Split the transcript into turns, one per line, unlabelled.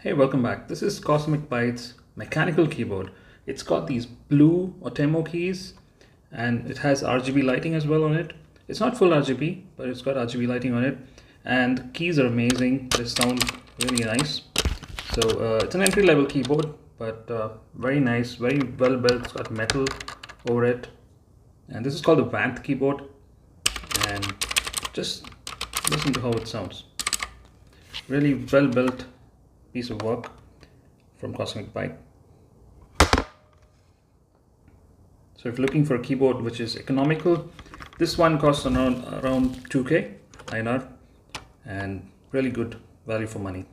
Hey, welcome back. This is CosmicByte's mechanical keyboard. It's got these blue Outemu keys and it has RGB lighting as well on it. It's not full RGB, but it's got RGB lighting on it. And keys are amazing. They sound really nice. So it's an entry-level keyboard, but very nice, very well built. It's got metal over it. And this is called the Vanth keyboard. And just listen to how it sounds. Really well built piece of work from CosmicByte. So if you're looking for a keyboard which is economical, this one costs around 2K INR and really good value for money.